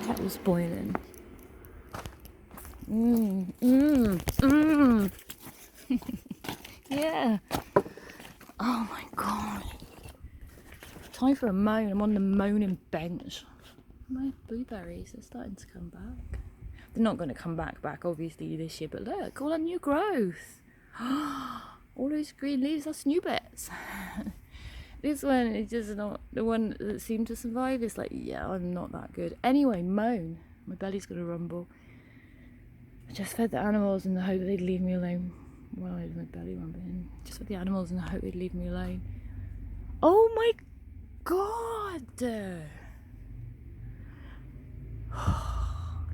kettle's boiling. Yeah. Oh my god. Time for a moan. I'm on the moaning bench. My blueberries are starting to come back. They're not going to come back obviously this year, but look, all that new growth. All those green leaves, that's new bits. This one is just not the one that seemed to survive. It's like, yeah, I'm not that good. Anyway, moan. My belly's going to rumble. I just fed the animals in the hope that they'd leave me alone. Well, I had my belly rumbling. Just fed the animals in the hope they'd leave me alone. Oh my god!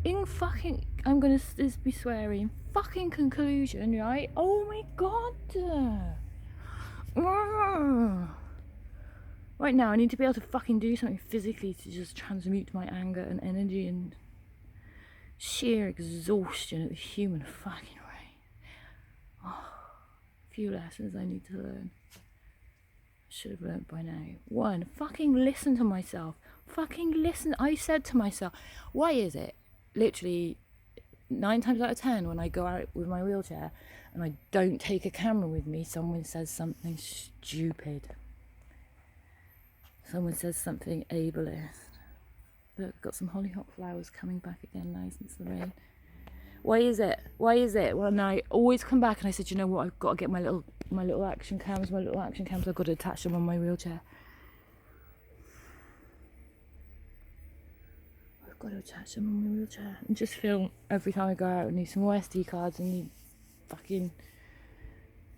In fucking, I'm gonna be swearing, fucking conclusion, right? Oh my god! Right now, I need to be able to fucking do something physically to just transmute my anger and energy and sheer exhaustion of the human fucking race. Oh, a few lessons I need to learn. Should have learned by now. 1, fucking listen to myself. Fucking listen. I said to myself, why is it literally 9 times out of 10 when I go out with my wheelchair and I don't take a camera with me, someone says something stupid. Someone says something ableist. Look, I've got some hollyhock flowers coming back again now since the rain. Why is it? Well, now I always come back and I said, you know what, I've got to get my little action cams, I've got to attach them on my wheelchair. I've got to attach them on my wheelchair and just film every time I go out. I need some more SD cards and need fucking,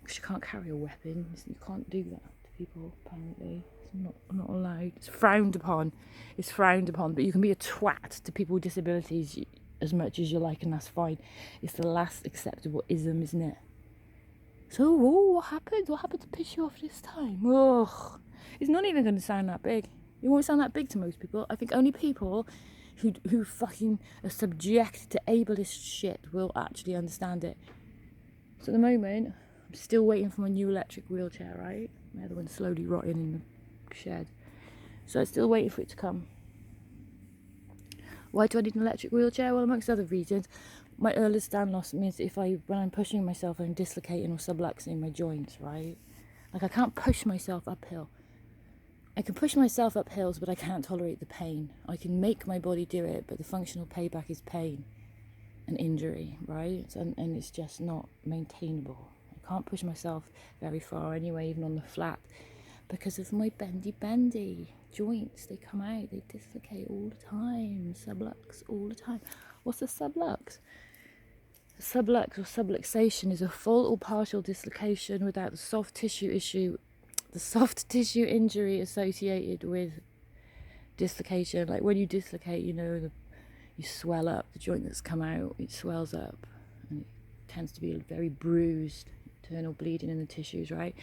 because you can't carry a weapon, you can't do that to people apparently. I'm not allowed. It's frowned upon, but you can be a twat to people with disabilities as much as you like, and that's fine. It's the last acceptable ism, isn't it? So, what happened? What happened to piss you off this time? Ugh. It's not even going to sound that big. It won't sound that big to most people. I think only people who fucking are subject to ableist shit will actually understand it. So at the moment, I'm still waiting for my new electric wheelchair, right? My other one's slowly rotting in the shed. So I'm still waiting for it to come. Why do I need an electric wheelchair? Well, amongst other reasons, my Ehlers-Danlos means that when I'm pushing myself, I'm dislocating or subluxing my joints, right? Like, I can't push myself uphill. I can push myself up hills, but I can't tolerate the pain. I can make my body do it, but the functional payback is pain and injury, right? And it's just not maintainable. I can't push myself very far anyway, even on the flat, because of my bendy joints. They come out, they dislocate all the time, sublux all the time. What's a sublux? A sublux or subluxation is a full or partial dislocation without the soft tissue injury associated with dislocation. Like when you dislocate, you know, you swell up, the joint that's come out, it swells up and it tends to be very bruised, internal bleeding in the tissues, right?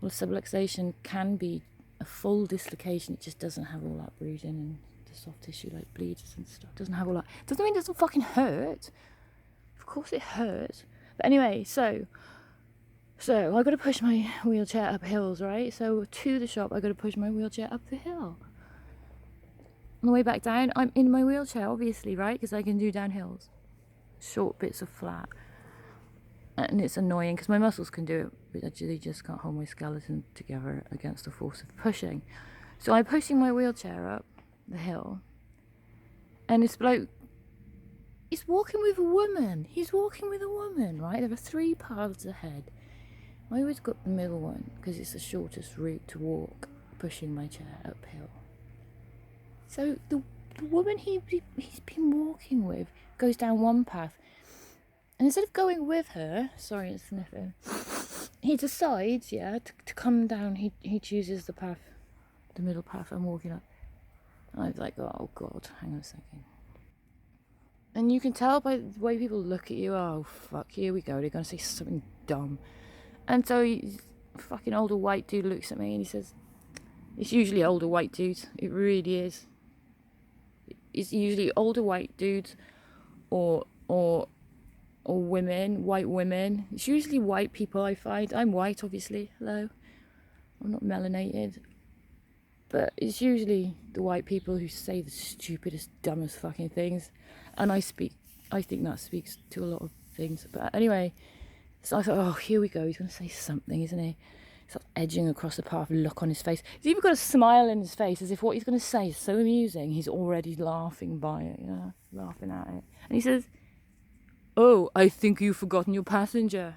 Well, subluxation can be a full dislocation. It just doesn't have all that bruising and the soft tissue like bleeds and stuff. It doesn't have all that. Doesn't mean it doesn't fucking hurt. Of course it hurts. But anyway, so I got to push my wheelchair up hills, right? So to the shop, I got to push my wheelchair up the hill. On the way back down, I'm in my wheelchair, obviously, right? Because I can do downhills, short bits of flat. And it's annoying because my muscles can do it, but I just can't hold my skeleton together against the force of pushing. So I'm pushing my wheelchair up the hill, and this bloke is walking with a woman. He's walking with a woman, right? There are 3 paths ahead. I always got the middle one because it's the shortest route to walk, pushing my chair uphill. So the woman he's been walking with goes down one path. And instead of going with her, sorry, it's sniffing, he decides, to come down. He chooses the middle path I'm walking up. And I was like, oh God, hang on a second. And you can tell by the way people look at you, oh fuck, here we go, they're going to say something dumb. And so a fucking older white dude looks at me and he says, it's usually older white dudes, it really is. It's usually older white dudes or women, white women. It's usually white people I find. I'm white, obviously. Hello. I'm not melanated. But it's usually the white people who say the stupidest, dumbest fucking things. And I think that speaks to a lot of things. But anyway, so I thought, oh, here we go. He's going to say something, isn't he? He's sort of edging across the path, look on his face. He's even got a smile in his face, as if what he's going to say is so amusing. He's already laughing by it, laughing at it. And he says, oh, I think you've forgotten your passenger.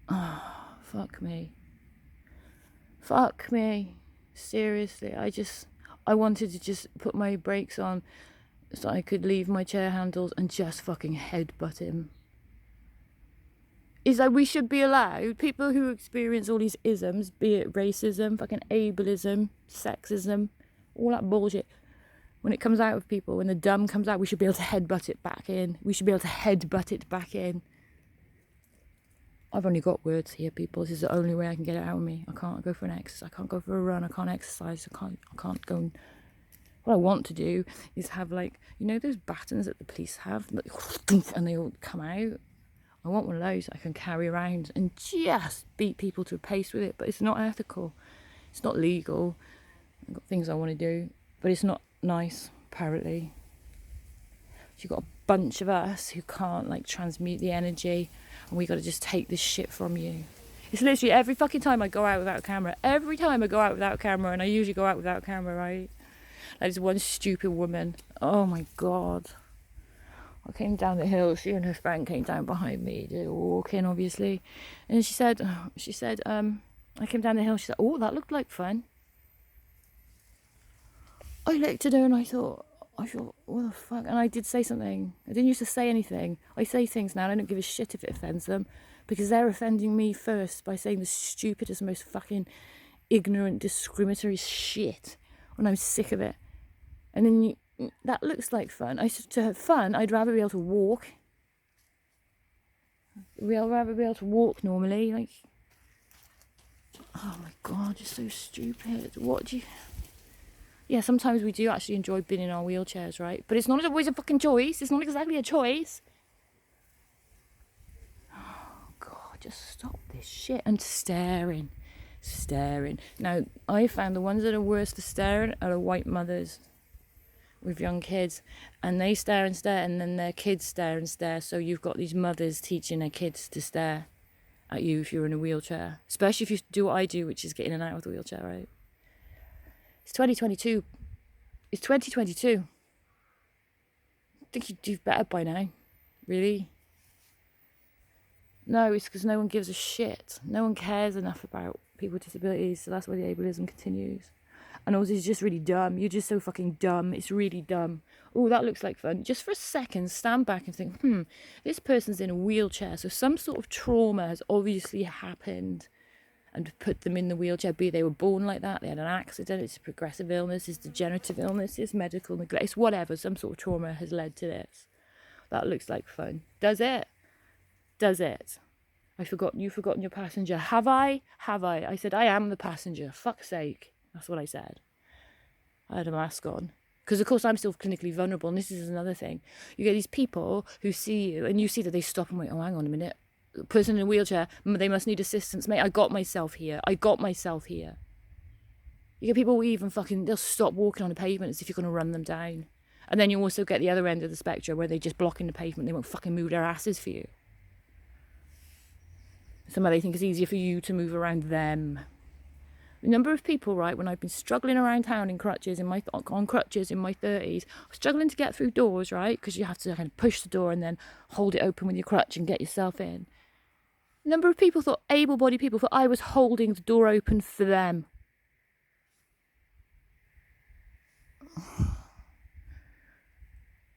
Oh, fuck me. Fuck me. Seriously, I wanted to just put my brakes on so I could leave my chair handles and just fucking headbutt him. Is that we should be allowed, people who experience all these isms, be it racism, fucking ableism, sexism, all that bullshit, when it comes out of people, when the dumb comes out, we should be able to headbutt it back in. We should be able to headbutt it back in. I've only got words here, people. This is the only way I can get it out of me. I can't go for an exercise. I can't go for a run. I can't exercise. I can't go and... What I want to do is have, like, you know those batons that the police have? Like, and they all come out? I want one of those I can carry around and just beat people to a pace with it. But it's not ethical. It's not legal. I've got things I want to do. But it's not nice, apparently. So you've got a bunch of us who can't, like, transmute the energy. And we got to just take this shit from you. It's literally every fucking time I go out without a camera. Every time I go out without a camera. And I usually go out without a camera, right? Like this one stupid woman. Oh, my God. I came down the hill, she and her friend came down behind me. They were walking, obviously. And she said, I came down the hill, she said, oh, that looked like fun. I looked at her and I thought, what the fuck? And I did say something. I didn't used to say anything. I say things now and I don't give a shit if it offends them. Because they're offending me first by saying the stupidest, most fucking ignorant, discriminatory shit. When I'm sick of it. And then that looks like fun. I said to her, fun, I'd rather be able to walk. I'd rather be able to walk normally. Like, oh my God, you're so stupid. What do you... Yeah, sometimes we do actually enjoy being in our wheelchairs, right? But it's not always a fucking choice. It's not exactly a choice. Oh God, just stop this shit. And staring. Now, I found the ones that are worst for staring are the white mothers with young kids, and they stare and stare, and then their kids stare and stare. So you've got these mothers teaching their kids to stare at you if you're in a wheelchair, especially if you do what I do, which is get in and out of the wheelchair, right? It's 2022. It's 2022. I think you'd do better by now. Really? No, it's because no one gives a shit. No one cares enough about people with disabilities, so that's why the ableism continues. And also, it's just really dumb. You're just so fucking dumb. It's really dumb. Oh, that looks like fun. Just for a second, stand back and think, this person's in a wheelchair, so some sort of trauma has obviously happened and put them in the wheelchair. Be they were born like that, they had an accident, it's a progressive illness, it's degenerative illness, it's medical neglect, it's whatever. Some sort of trauma has led to this. That looks like fun. Does it? Does it? You've forgotten your passenger. Have I? I said, I am the passenger. Fuck's sake. That's what I said. I had a mask on. Because, of course, I'm still clinically vulnerable, and this is another thing. You get these people who see you, and you see that they stop and wait, oh, hang on a minute. Person in a wheelchair, they must need assistance. Mate, I got myself here. You get people who even they'll stop walking on the pavement as if you're going to run them down. And then you also get the other end of the spectrum where they just blocking the pavement. They won't fucking move their asses for you. Somehow they think it's easier for you to move around them. The number of people, right, when I've been struggling around town on crutches in my 30s, struggling to get through doors, right, because you have to kind of push the door and then hold it open with your crutch and get yourself in. The number of people able-bodied people thought I was holding the door open for them.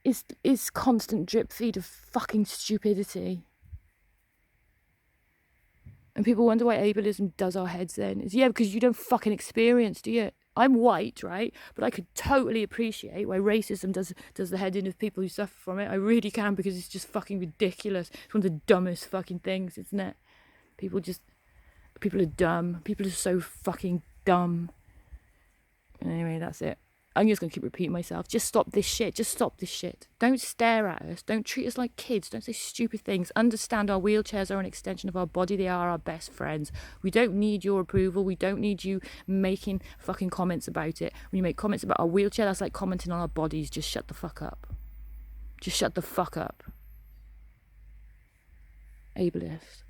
It's constant drip feed of fucking stupidity. And people wonder why ableism does our heads in. It's, yeah, because you don't fucking experience, do you? I'm white, right? But I could totally appreciate why racism does the head in of people who suffer from it. I really can, because it's just fucking ridiculous. It's one of the dumbest fucking things, isn't it? People are dumb. People are so fucking dumb. Anyway, that's it. I'm just going to keep repeating myself. Just stop this shit. Just stop this shit. Don't stare at us. Don't treat us like kids. Don't say stupid things. Understand our wheelchairs are an extension of our body. They are our best friends. We don't need your approval. We don't need you making fucking comments about it. When you make comments about our wheelchair, that's like commenting on our bodies. Just shut the fuck up. Just shut the fuck up. Ableist.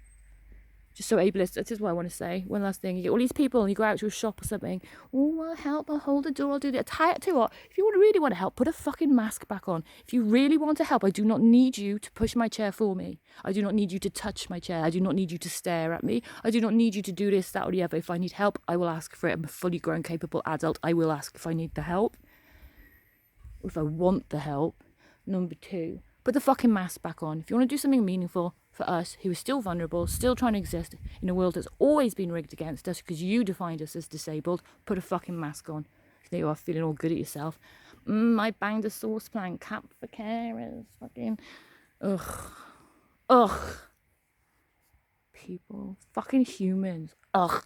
Just so ableist. That's just what I want to say. One last thing. You get all these people and you go out to a shop or something. Oh, I'll help. I'll hold the door. I'll do that. Tell you what. If you really want to help, put a fucking mask back on. If you really want to help, I do not need you to push my chair for me. I do not need you to touch my chair. I do not need you to stare at me. I do not need you to do this, that, or the other. If I need help, I will ask for it. I'm a fully grown, capable adult. I will ask if I need the help. Or if I want the help. Number 2. Put the fucking mask back on. If you want to do something meaningful for us, who are still vulnerable, still trying to exist in a world that's always been rigged against us because you defined us as disabled, put a fucking mask on. There you are, feeling all good at yourself. I banged a sauce plank, cap for carers, fucking, ugh. People, fucking humans, ugh.